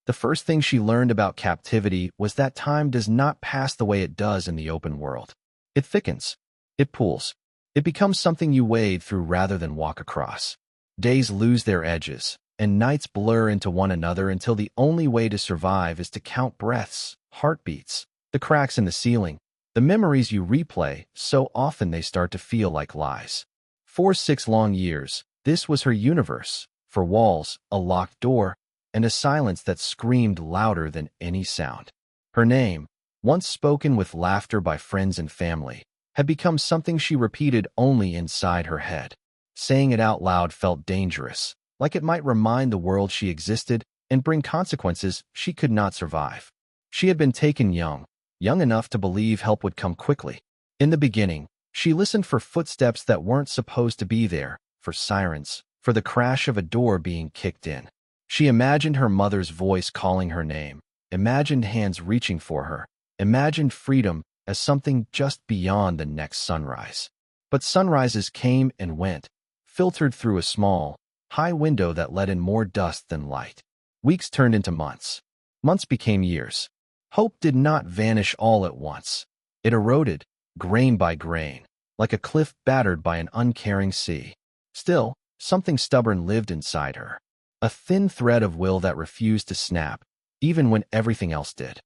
The first thing she learned about captivity was that time does not pass the way it does in the open world. It thickens. It pools. It becomes something you wade through rather than walk across. Days lose their edges, and nights blur into one another until the only way to survive is to count breaths, heartbeats, the cracks in the ceiling, the memories you replay so often they start to feel like lies. For 6 long years, this was her universe. For walls, a locked door, and a silence that screamed louder than any sound. Her name, once spoken with laughter by friends and family, had become something she repeated only inside her head. Saying it out loud felt dangerous, like it might remind the world she existed and bring consequences she could not survive. She had been taken young enough to believe help would come quickly. In the beginning, she listened for footsteps that weren't supposed to be there, for sirens, for the crash of a door being kicked in. She imagined her mother's voice calling her name, imagined hands reaching for her, imagined freedom as something just beyond the next sunrise. But sunrises came and went, filtered through a small, high window that let in more dust than light. Weeks turned into months. Months became years. Hope did not vanish all at once. It eroded, grain by grain, like a cliff battered by an uncaring sea. Still, something stubborn lived inside her. A thin thread of will that refused to snap, even when everything else did.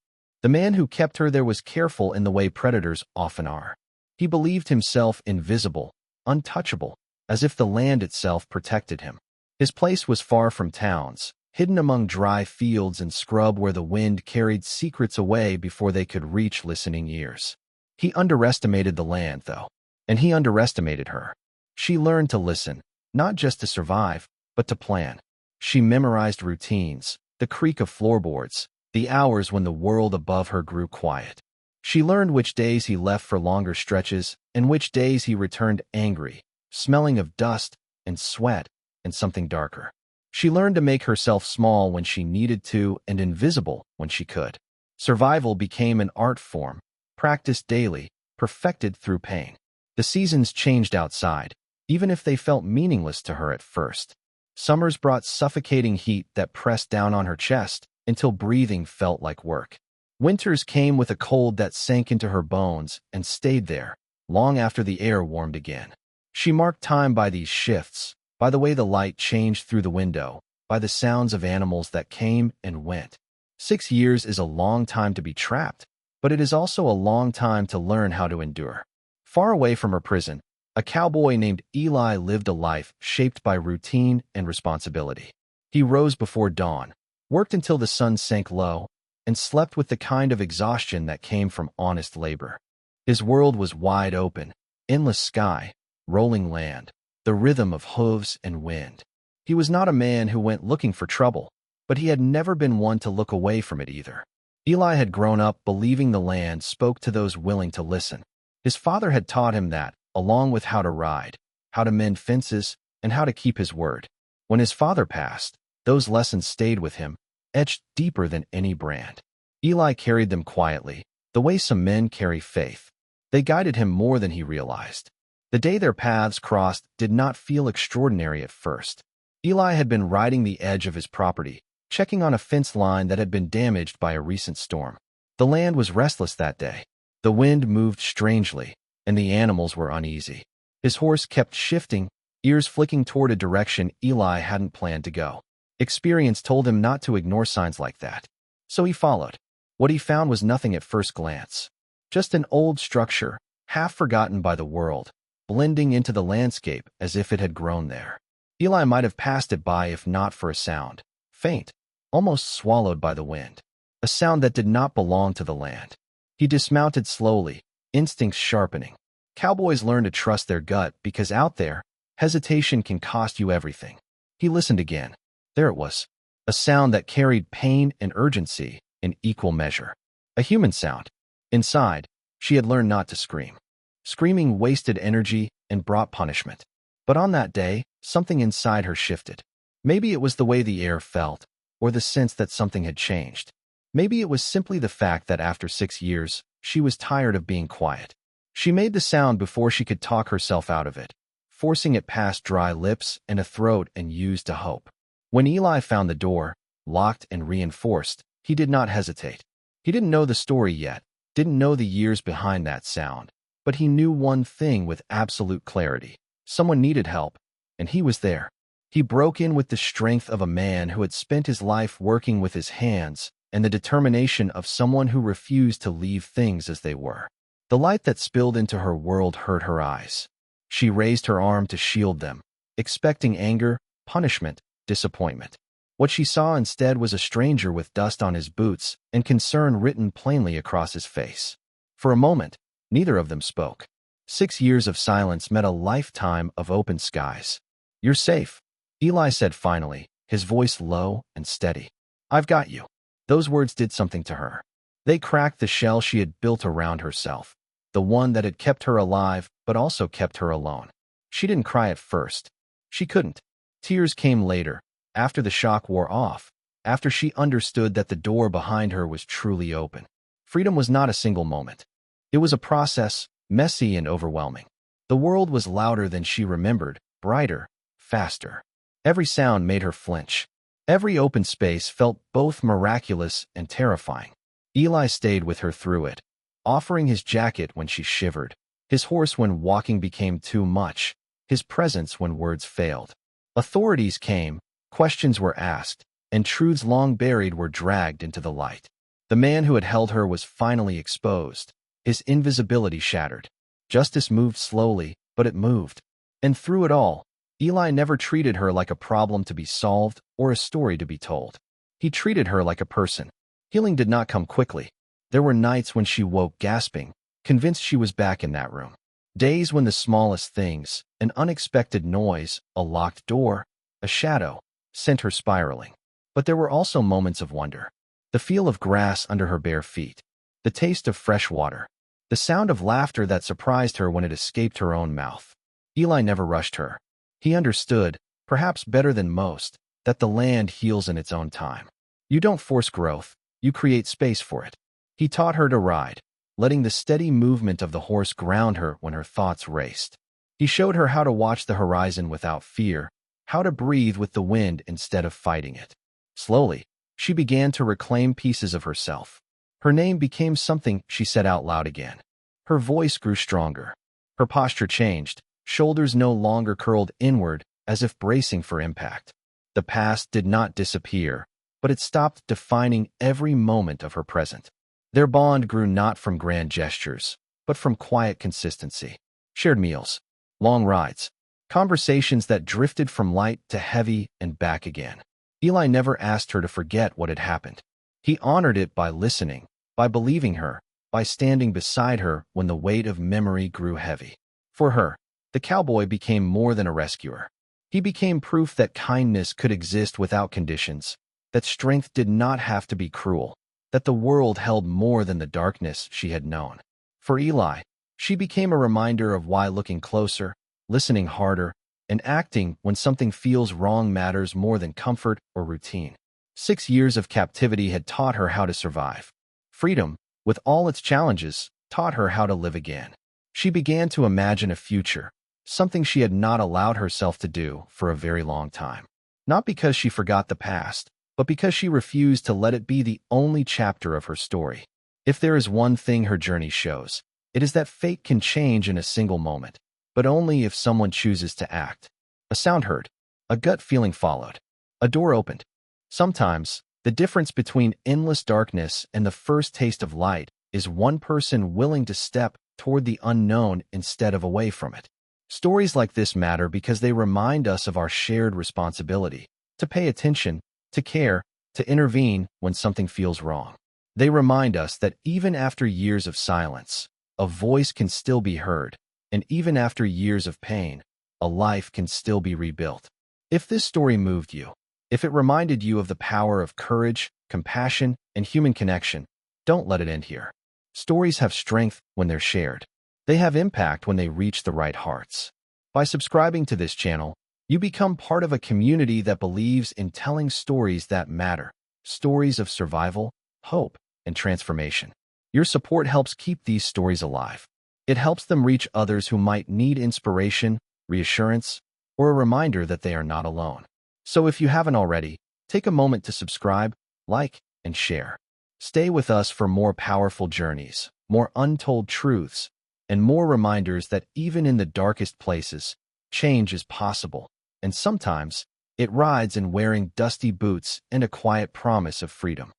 The man who kept her there was careful in the way predators often are. He believed himself invisible, untouchable, as if the land itself protected him. His place was far from towns, hidden among dry fields and scrub where the wind carried secrets away before they could reach listening ears. He underestimated the land, though, and he underestimated her. She learned to listen, not just to survive, but to plan. She memorized routines, the creak of floorboards, the hours when the world above her grew quiet. She learned which days he left for longer stretches and which days he returned angry, smelling of dust and sweat and something darker. She learned to make herself small when she needed to and invisible when she could. Survival became an art form, practiced daily, perfected through pain. The seasons changed outside, even if they felt meaningless to her at first. Summers brought suffocating heat that pressed down on her chest until breathing felt like work. Winters came with a cold that sank into her bones and stayed there, long after the air warmed again. She marked time by these shifts, by the way the light changed through the window, by the sounds of animals that came and went. 6 years is a long time to be trapped, but it is also a long time to learn how to endure. Far away from her prison, a cowboy named Eli lived a life shaped by routine and responsibility. He rose before dawn, worked until the sun sank low, and slept with the kind of exhaustion that came from honest labor. His world was wide open, endless sky, rolling land, the rhythm of hooves and wind. He was not a man who went looking for trouble, but he had never been one to look away from it either. Eli had grown up believing the land spoke to those willing to listen. His father had taught him that, along with how to ride, how to mend fences, and how to keep his word. When his father passed, those lessons stayed with him, etched deeper than any brand. Eli carried them quietly, the way some men carry faith. They guided him more than he realized. The day their paths crossed did not feel extraordinary at first. Eli had been riding the edge of his property, checking on a fence line that had been damaged by a recent storm. The land was restless that day. The wind moved strangely, and the animals were uneasy. His horse kept shifting, ears flicking toward a direction Eli hadn't planned to go. Experience told him not to ignore signs like that. So he followed. What he found was nothing at first glance. Just an old structure, half forgotten by the world, blending into the landscape as if it had grown there. Eli might have passed it by if not for a sound, faint, almost swallowed by the wind. A sound that did not belong to the land. He dismounted slowly, instincts sharpening. Cowboys learn to trust their gut because out there, hesitation can cost you everything. He listened again. There it was. A sound that carried pain and urgency in equal measure. A human sound. Inside, she had learned not to scream. Screaming wasted energy and brought punishment. But on that day, something inside her shifted. Maybe it was the way the air felt, or the sense that something had changed. Maybe it was simply the fact that after 6 years, she was tired of being quiet. She made the sound before she could talk herself out of it, forcing it past dry lips and a throat and used to hope. When Eli found the door, locked and reinforced, he did not hesitate. He didn't know the story yet, didn't know the years behind that sound, but he knew one thing with absolute clarity. Someone needed help, and he was there. He broke in with the strength of a man who had spent his life working with his hands and the determination of someone who refused to leave things as they were. The light that spilled into her world hurt her eyes. She raised her arm to shield them, expecting anger, punishment, disappointment. What she saw instead was a stranger with dust on his boots and concern written plainly across his face. For a moment, neither of them spoke. 6 years of silence met a lifetime of open skies. "You're safe," Eli said finally, his voice low and steady. "I've got you." Those words did something to her. They cracked the shell she had built around herself, the one that had kept her alive but also kept her alone. She didn't cry at first. She couldn't. Tears came later, after the shock wore off, after she understood that the door behind her was truly open. Freedom was not a single moment. It was a process, messy and overwhelming. The world was louder than she remembered, brighter, faster. Every sound made her flinch. Every open space felt both miraculous and terrifying. Eli stayed with her through it, offering his jacket when she shivered, his horse when walking became too much, his presence when words failed. Authorities came, questions were asked, and truths long buried were dragged into the light. The man who had held her was finally exposed, his invisibility shattered. Justice moved slowly, but it moved. And through it all, Eli never treated her like a problem to be solved or a story to be told. He treated her like a person. Healing did not come quickly. There were nights when she woke gasping, convinced she was back in that room. Days when the smallest things, an unexpected noise, a locked door, a shadow, sent her spiraling. But there were also moments of wonder. The feel of grass under her bare feet, the taste of fresh water, the sound of laughter that surprised her when it escaped her own mouth. Eli never rushed her. He understood, perhaps better than most, that the land heals in its own time. You don't force growth, you create space for it. He taught her to ride, letting the steady movement of the horse ground her when her thoughts raced. He showed her how to watch the horizon without fear, how to breathe with the wind instead of fighting it. Slowly, she began to reclaim pieces of herself. Her name became something she said out loud again. Her voice grew stronger. Her posture changed, shoulders no longer curled inward as if bracing for impact. The past did not disappear, but it stopped defining every moment of her present. Their bond grew not from grand gestures, but from quiet consistency. Shared meals, long rides, conversations that drifted from light to heavy and back again. Eli never asked her to forget what had happened. He honored it by listening, by believing her, by standing beside her when the weight of memory grew heavy. For her, the cowboy became more than a rescuer. He became proof that kindness could exist without conditions, that strength did not have to be cruel, that the world held more than the darkness she had known. For Eli, she became a reminder of why looking closer, listening harder, and acting when something feels wrong matters more than comfort or routine. 6 years of captivity had taught her how to survive. Freedom, with all its challenges, taught her how to live again. She began to imagine a future, something she had not allowed herself to do for a very long time. Not because she forgot the past, but because she refused to let it be the only chapter of her story. If there is one thing her journey shows, it is that fate can change in a single moment, but only if someone chooses to act. A sound heard, a gut feeling followed, a door opened. Sometimes, the difference between endless darkness and the first taste of light is one person willing to step toward the unknown instead of away from it. Stories like this matter because they remind us of our shared responsibility, to pay attention, to care, to intervene when something feels wrong. They remind us that even after years of silence, a voice can still be heard, and even after years of pain, a life can still be rebuilt. If this story moved you, if it reminded you of the power of courage, compassion, and human connection, don't let it end here. Stories have strength when they're shared. They have impact when they reach the right hearts. By subscribing to this channel, you become part of a community that believes in telling stories that matter, stories of survival, hope, and transformation. Your support helps keep these stories alive. It helps them reach others who might need inspiration, reassurance, or a reminder that they are not alone. So if you haven't already, Take a moment to subscribe, like, and share. Stay with us for more powerful journeys, more untold truths, and more reminders that even in the darkest places, change is possible. And sometimes, it rides in wearing dusty boots and a quiet promise of freedom.